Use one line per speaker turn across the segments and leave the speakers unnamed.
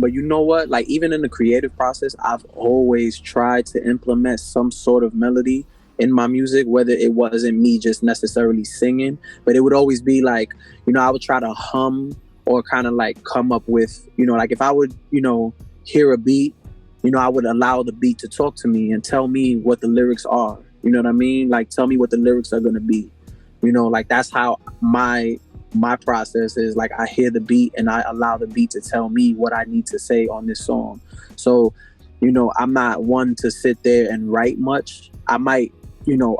But you know what? Like, even in the creative process, I've always tried to implement some sort of melody in my music, whether it wasn't me just necessarily singing, but it would always be like, I would try to hum or kind of like come up with, like if I would, hear a beat, I would allow the beat to talk to me and tell me what the lyrics are. You know what I mean? Like, tell me what the lyrics are going to be. Like that's how my process is. Like, I hear the beat and I allow the beat to tell me what I need to say on this song. So, I'm not one to sit there and write much. I might,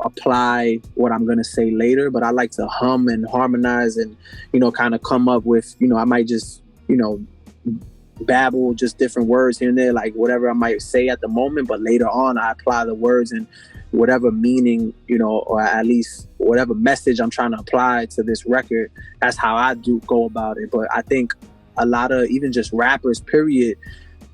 apply what I'm going to say later, but I like to hum and harmonize and, kind of come up with, I might just, babble just different words here and there, like whatever I might say at the moment, but later on I apply the words and whatever meaning, or at least whatever message I'm trying to apply to this record. That's how I do go about it. But I think a lot of even just rappers, period,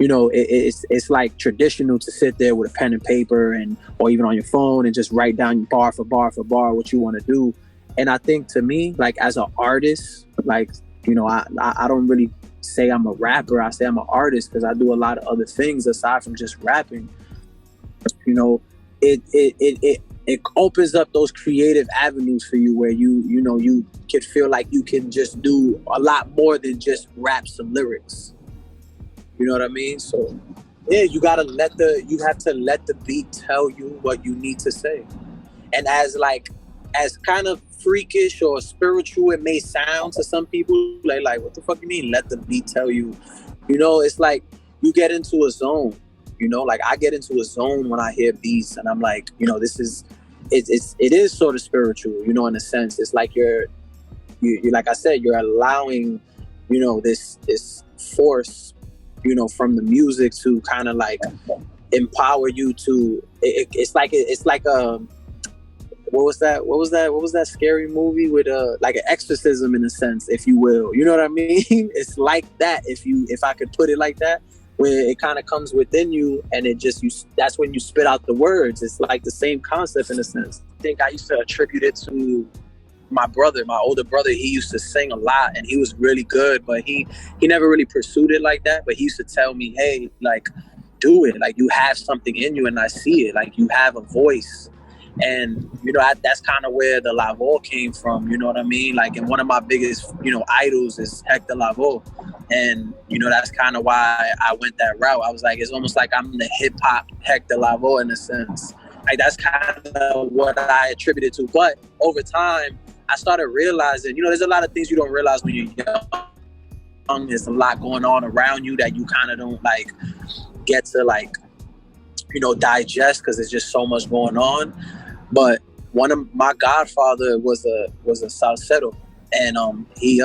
it's like traditional to sit there with a pen and paper and or even on your phone and just write down bar for bar for bar what you want to do. And I think to me, like as an artist, like, I don't really say I'm a rapper. I say I'm an artist because I do a lot of other things aside from just rapping. It opens up those creative avenues for you where you could feel like you can just do a lot more than just rap some lyrics. You know what I mean? So yeah, you have to let the beat tell you what you need to say. And as kind of freakish or spiritual it may sound to some people, like what the fuck you mean let the beat tell you? It's like you get into a zone. Like I get into a zone when I hear beats and I'm like, this is it is sort of spiritual, in a sense. It's like you're like I said, you're allowing, this force, from the music to kind of like empower you to it's like what was that scary movie with like an exorcism in a sense, if you will. You know what I mean? It's like that, if I could put it like that, where it kind of comes within you and it just that's when you spit out the words. It's like the same concept in a sense. I think I used to attribute it to my older brother. He used to sing a lot and he was really good, but he never really pursued it like that. But he used to tell me, hey, like, do it. Like, you have something in you and I see it. Like, you have a voice. And, that's kind of where the Lavo came from, you know what I mean? Like, and one of my biggest, idols is Hector Lavoe. And, that's kind of why I went that route. I was like, it's almost like I'm the hip hop Hector Lavoe in a sense. Like, that's kind of what I attributed to. But over time, I started realizing, there's a lot of things you don't realize when you're young. There's a lot going on around you that you kind of don't like get to like, digest because there's just so much going on. But one of my godfather was a salsero, and he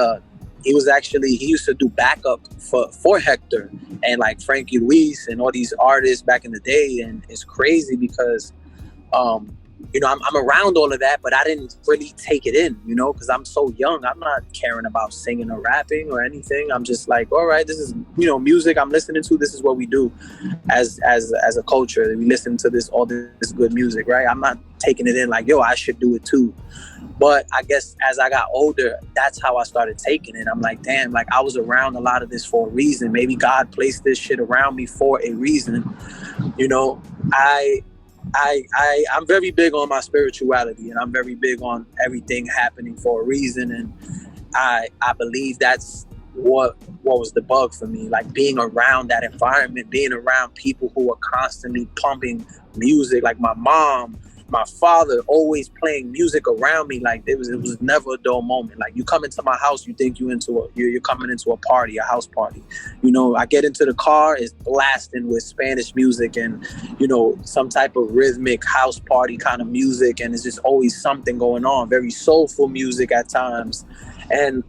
used to do backup for Hector and like Frankie Luis and all these artists back in the day. And it's crazy because I'm around all of that, but I didn't really take it in, because I'm so young. I'm not caring about singing or rapping or anything. I'm just like, all right, this is, music I'm listening to. This is what we do as a culture. We listen to all this good music, right? I'm not taking it in like, yo, I should do it too. But I guess as I got older, that's how I started taking it. I'm like, damn, like I was around a lot of this for a reason. Maybe God placed this shit around me for a reason. I'm very big on my spirituality, and I'm very big on everything happening for a reason. And I believe that's what was the bug for me, like being around that environment, being around people who are constantly pumping music, like my mom, my father always playing music around me. Like it was never a dull moment. Like you come into my house, you think you're coming into a party, a house party. I get into the car, it's blasting with Spanish music and some type of rhythmic house party kind of music, and it's just always something going on. Very soulful music at times, and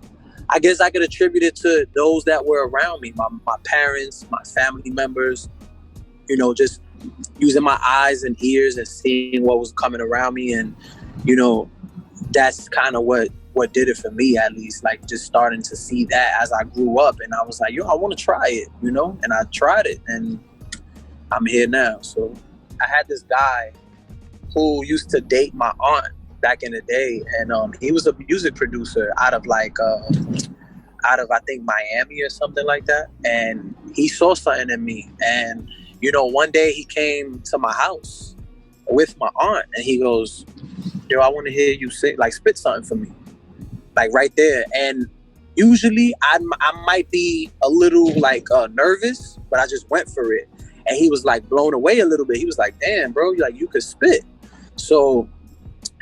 I guess I could attribute it to those that were around me, my parents, my family members. Just using my eyes and ears and seeing what was coming around me. And, that's kind of what did it for me, at least, like just starting to see that as I grew up. And I was like, I want to try it, and I tried it and I'm here now. So I had this guy who used to date my aunt back in the day. And he was a music producer out of I think Miami or something like that. And he saw something in me. And, you know, one day he came to my house with my aunt and he goes, yo, I want to hear you say, like, spit something for me. Like right there. And usually I might be a little like nervous, but I just went for it. And he was like blown away a little bit. He was like, damn, bro, like you could spit. So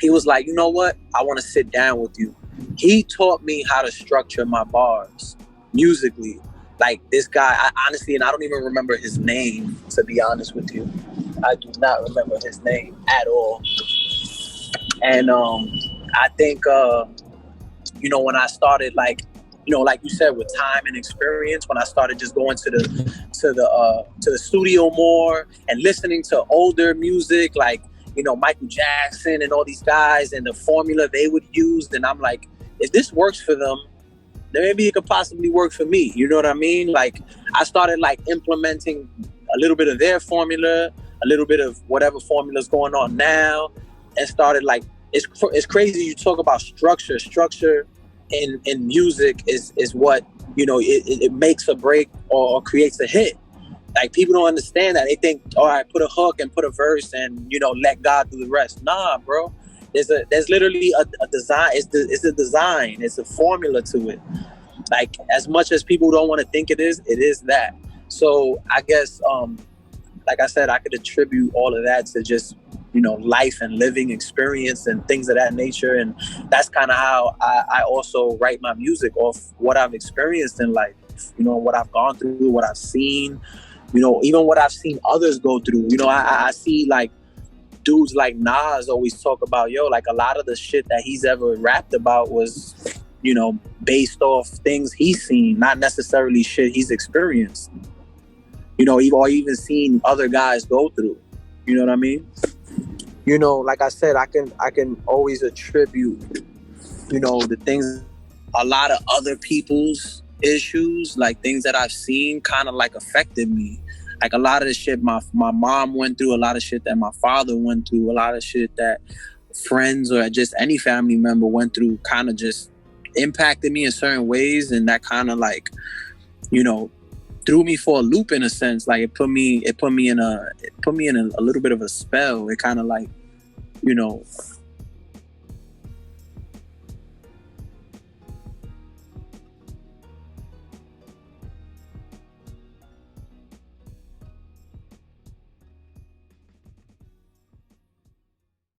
he was like, you know what? I want to sit down with you. He taught me how to structure my bars musically. Like this guy, I honestly, and I don't even remember his name, to be honest with you. I do not remember his name at all. And I think, you know, when I started, like, you know, like you said, with time and experience, when I started just going to the studio more and listening to older music, like, you know, Michael Jackson and all these guys and the formula they would use, then I'm like, if this works for them, then maybe it could possibly work for me. You know what I mean? Like, I started like implementing a little bit of their formula, a little bit of whatever formula's going on now, and started like, it's crazy you talk about structure. Structure in music is what, you know, it makes a break or creates a hit. Like, people don't understand that. They think, all right, put a hook and put a verse and, you know, let God do the rest. Nah, bro. There's literally a design. It's a design. It's a formula to it. Like, as much as people don't want to think it is that. So I guess, like I said, I could attribute all of that to just, you know, life and living experience and things of that nature. And that's kind of how I also write my music, off what I've experienced in life, you know, what I've gone through, what I've seen, you know, even what I've seen others go through. You know, I see like dudes like Nas always talk about, yo, like a lot of the shit that he's ever rapped about was, you know, based off things he's seen, not necessarily shit he's experienced. You know, or even seen other guys go through. You know what I mean? You know, like I said, I can always attribute, you know, the things, a lot of other people's issues, like things that I've seen kind of like affected me. Like a lot of the shit my mom went through, a lot of shit that my father went through, a lot of shit that friends or just any family member went through kind of just impacted me in certain ways. And that kind of like, you know, threw me for a loop in a sense. Like it put me in a little bit of a spell. It kind of like, you know,